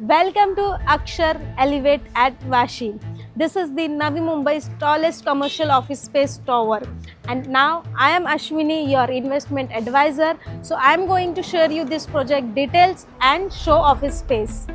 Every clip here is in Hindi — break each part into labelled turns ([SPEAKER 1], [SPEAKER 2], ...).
[SPEAKER 1] Welcome to Akshar Elevate at Vashi. This is the Navi Mumbai's tallest commercial office space tower. And now I am Ashwini, your investment advisor. So I am going to share you this project details and show office space.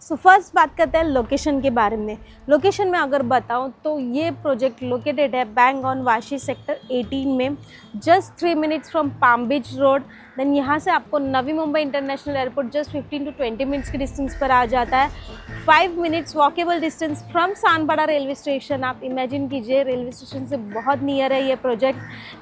[SPEAKER 1] So first बात करते हैं लोकेशन के बारे में। लोकेशन में अगर बताऊं तो ये प्रोजेक्ट लोकेटेड है बैंग ऑन वाशी सेक्टर 18 में, just 3 minutes from palm beach road. Then यहाँ से आपको Navi Mumbai international airport just 15 to 20 minutes के डिस्टेंस पर आ जाता है। 5 minutes walkable distance from Sanpada railway station. आप इमेजिन कीजिए, रेलवे स्टेशन से बहुत नियर है ये project.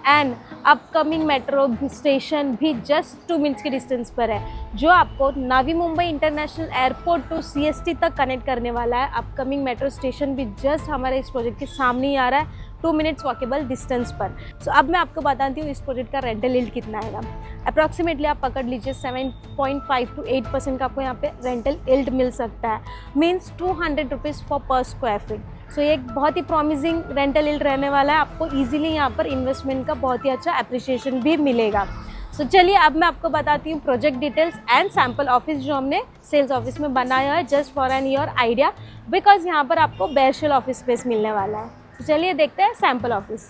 [SPEAKER 1] And upcoming metro station भी जस्ट 2 मिनट्स के डिस्टेंस पर है, जो आपको Navi Mumbai international airport to CST तक कनेक्ट करने वाला है। अपकमिंग मेट्रो स्टेशन भी जस्ट हमारे इस प्रोजेक्ट के सामने ही आ रहा है, 2 मिनट्स वॉकेबल डिस्टेंस पर। सो अब मैं आपको बताती हूँ इस प्रोजेक्ट का रेंटल यील्ड कितना आएगा। अप्रॉक्सीमेटली आप पकड़ लीजिए 7.5 to 8% का आपको यहाँ पे रेंटल यील्ड मिल सकता है, मीन्स 200 रुपीज़ पर स्क्वायर फीट। सो ये एक बहुत ही प्रॉमिसिंग रेंटल यील्ड रहने वाला है। आपको ईजिली यहाँ पर इन्वेस्टमेंट का बहुत ही अच्छा अप्रिशिएशन भी मिलेगा। सो चलिए अब मैं आपको बताती हूँ project details and sample office जो हमने सेल्स ऑफिस में बनाया है, just for an your idea, because यहाँ पर आपको बेयरशेल ऑफिस स्पेस मिलने वाला है। तो चलिए देखते हैं सैम्पल ऑफिस।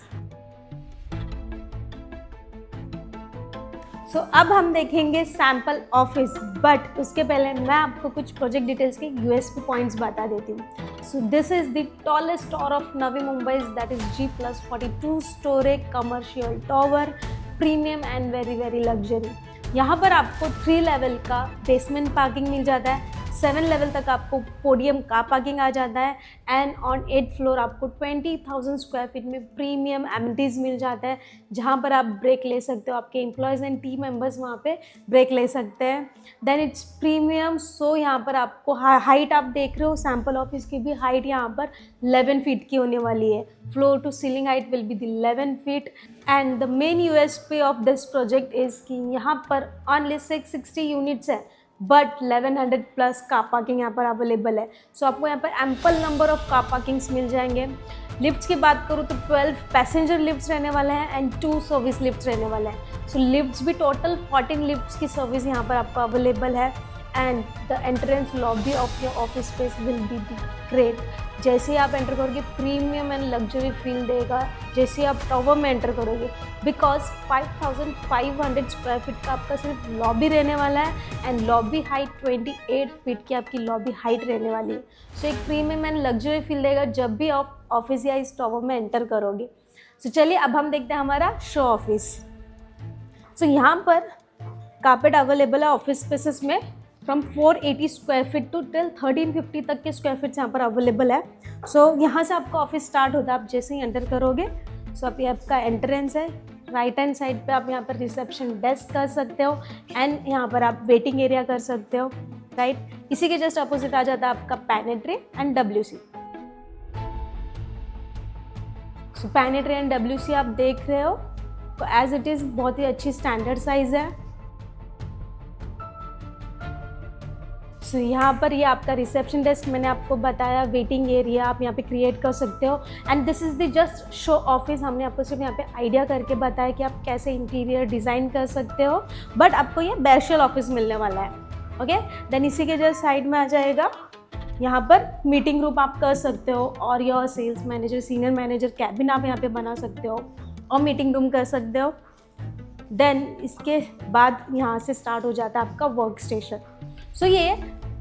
[SPEAKER 1] सो अब हम देखेंगे सैम्पल ऑफिस, बट उसके पहले मैं आपको कुछ प्रोजेक्ट डिटेल्स के USP पॉइंट्स बता देती हूँ। So this is the tallest tower of Navi Mumbai, that is G+42 story commercial tower, premium and very luxury. यहाँ पर आपको 3 लेवल का बेसमेंट पार्किंग मिल जाता है, 7 लेवल तक आपको पोडियम का पार्किंग आ जाता है, एंड ऑन 8th फ्लोर आपको 20,000 स्क्वायर फीट में प्रीमियम एमिनिटीज़ मिल जाता है, जहाँ पर आप ब्रेक ले सकते हो। आपके एम्प्लॉयज़ एंड टीम मेंबर्स वहाँ पे ब्रेक ले सकते हैं। Then it's premium. सो यहाँ पर आपको हाइट आप देख रहे हो, सैम्पल ऑफिस की भी हाइट यहाँ पर 11 फीट की होने वाली है। Floor to ceiling height will be the 11 फीट। And the main USP of this project is कि यहाँ पर ओनली 660 यूनिट्स है, बट 1100 प्लस कार पार्किंग यहाँ पर अवेलेबल है। सो आपको यहाँ पर ample number of car parkings मिल जाएंगे। लिफ्ट्स की बात करूँ तो 12 पैसेंजर लिफ्ट्स रहने वाले हैं एंड 2 सर्विस लिफ्ट्स रहने वाले हैं। सो लिफ्ट्स भी टोटल 14 लिफ्ट्स की सर्विस यहाँ पर आपको अवेलेबल है। And the entrance lobby of your office space will be the great. जैसे ही आप एंटर करोगे प्रीमियम एंड लग्जरी फील देगा जैसे आप टावर में एंटर करोगे, बिकॉज 5500 स्क्वायर फीट का आपका सिर्फ लॉबी रहने वाला है एंड लॉबी हाइट 28 फीट की आपकी लॉबी हाइट रहने वाली है। सो एक प्रीमियम एंड लग्जरी फील देगा जब भी आप ऑफिस या इस टावर में एंटर करोगे। सो चलिए अब हम देखते हैं हमारा शो ऑफिस। सो यहाँ पर कारपेट अवेलेबल है ऑफिस स्पेसेस में, from 480 square feet to till 1350 तक के स्क्वायर फीट्स यहाँ पर अवेलेबल है। सो यहाँ से आपका ऑफिस स्टार्ट होता है, आप जैसे ही एंटर करोगे। सो आप ये आपका एंट्रेंस है, राइट हैंड साइड पे आप यहाँ पर रिसेप्शन डेस्क कर सकते हो एंड यहाँ पर आप वेटिंग एरिया कर सकते हो, राइट। इसी के जस्ट अपोजिट आ जाता है आपका pantry and WC। So pantry and WC आप देख रहे हो तो एज इट इज़ बहुत ही अच्छी स्टैंडर्ड साइज है। सो यहाँ पर ये आपका रिसेप्शन डेस्क मैंने आपको बताया, वेटिंग एरिया आप यहाँ पे क्रिएट कर सकते हो। And this is the just show office. हमने आपको सिर्फ यहाँ पे आइडिया करके बताया कि आप कैसे इंटीरियर डिज़ाइन कर सकते हो, बट आपको ये बेयरशेल ऑफिस मिलने वाला है। ओके, देन इसी के जस्ट साइड में आ जाएगा यहाँ पर मीटिंग रूम आप कर सकते हो, और your sales manager, senior manager cabin आप यहाँ पे बना सकते हो और मीटिंग रूम कर सकते हो। देन इसके बाद यहाँ से स्टार्ट हो जाता है आपका वर्क स्टेशन। सो ये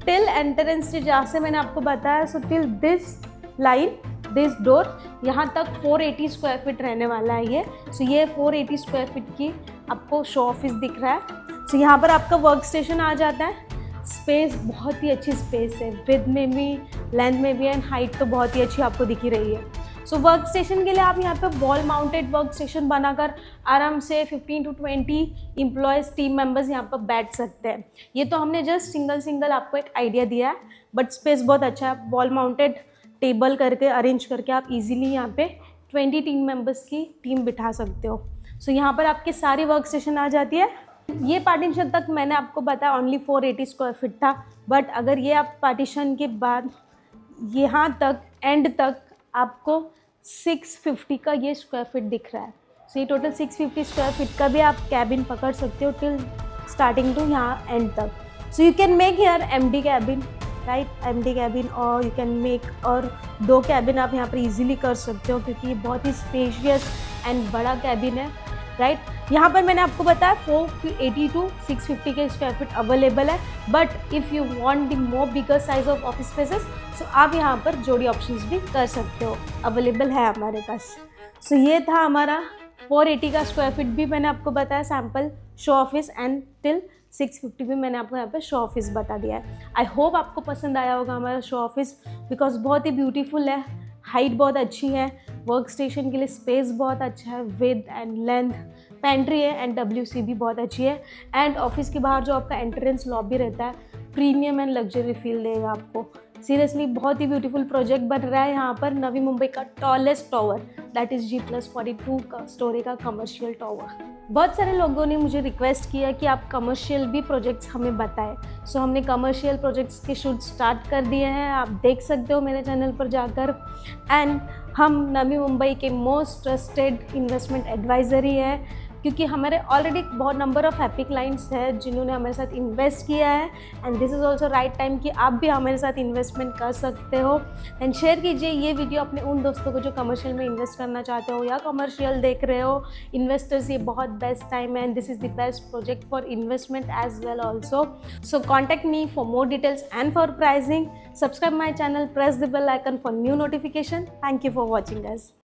[SPEAKER 1] टिल एंट्रेंस जहाँ से मैंने आपको बताया, so till this line, this door, यहाँ तक 480 स्क्वायर फीट रहने वाला है ये। सो ये 480 स्क्वायर फीट की आपको शो ऑफिस दिख रहा है। सो यहाँ पर आपका वर्क स्टेशन आ जाता है। स्पेस बहुत ही अच्छी स्पेस है, विथ में भी, लेंथ में भी, एंड हाइट तो बहुत ही अच्छी आपको दिख ही रही है। सो वर्क स्टेशन के लिए आप यहाँ पे वॉल माउंटेड वर्क स्टेशन बनाकर आराम से 15 to 20 एम्प्लॉयज़, टीम मेंबर्स यहाँ पर बैठ सकते हैं। ये तो हमने जस्ट सिंगल आपको एक आइडिया दिया है, बट स्पेस बहुत अच्छा है। वॉल माउंटेड टेबल करके अरेंज करके आप इजीली यहाँ पे 20 टीम मेंबर्स की टीम बिठा सकते हो। सो यहाँ पर आपकी सारी वर्क स्टेशन आ जाती है। ये पार्टीशन तक मैंने आपको बताया ओनली 480 स्क्वायर फीट था, बट अगर ये आप पार्टीशन के बाद यहाँ तक एंड तक आपको 650 का ये स्क्वायर फीट दिख रहा है। सो ये टोटल 650 स्क्वायर फीट का भी आप कैबिन पकड़ सकते हो टिल स्टार्टिंग टू यहाँ एंड तक। So you can make here MD cabin, right, MD cabin, और यू कैन मेक और 2 कैबिन आप यहाँ पर इजीली कर सकते हो क्योंकि ये बहुत ही स्पेशियस एंड बड़ा कैबिन है, राइट। यहाँ पर मैंने आपको बताया 480 to 650 के स्क्वायर फीट अवेलेबल है, but if you want the more bigger size of office spaces so आप यहाँ पर जोड़ी ऑप्शंस भी कर सकते हो, अवेलेबल है हमारे पास। सो ये था हमारा 480 का स्क्वायर फीट भी मैंने आपको बताया sample show office, and till 650 भी मैंने आपको यहाँ पे शो ऑफिस बता दिया है। आई होप आपको पसंद आया होगा हमारा शो ऑफिस, बिकॉज बहुत ही ब्यूटीफुल है, हाइट बहुत अच्छी है, वर्क स्टेशन के लिए स्पेस बहुत अच्छा है, विद एंड लेंथ, पेंट्री है एंड WC भी बहुत अच्छी है, एंड ऑफिस के बाहर जो आपका एंट्रेंस लॉबी रहता है प्रीमियम एंड लग्जरी फील देगा आपको। सीरियसली बहुत ही ब्यूटीफुल प्रोजेक्ट बन रहा है यहाँ पर नवी मुंबई का tallest tower, that is G+42 का स्टोरी का कमर्शियल टावर। बहुत सारे लोगों ने मुझे रिक्वेस्ट किया कि आप कमर्शियल भी प्रोजेक्ट्स हमें बताएं। सो हमने कमर्शियल प्रोजेक्ट्स के शूट स्टार्ट कर दिए हैं, आप देख सकते हो मेरे चैनल पर जाकर। एंड हम नवी मुंबई के मोस्ट ट्रस्टेड इन्वेस्टमेंट एडवाइजरी है, क्योंकि हमारे ऑलरेडी बहुत नंबर ऑफ हैप्पी क्लाइंट्स हैं जिन्होंने हमारे साथ इन्वेस्ट किया है, and this is also right time कि आप भी हमारे साथ इन्वेस्टमेंट कर सकते हो। एंड शेयर कीजिए ये वीडियो अपने उन दोस्तों को जो कमर्शियल में इन्वेस्ट करना चाहते हो या कमर्शियल देख रहे हो इन्वेस्टर्स। ये बहुत बेस्ट टाइम है, and this is the best project for investment as well also. So contact me for more details and for pricing. Subscribe my channel, press the bell icon for new notification. Thank you for watching us.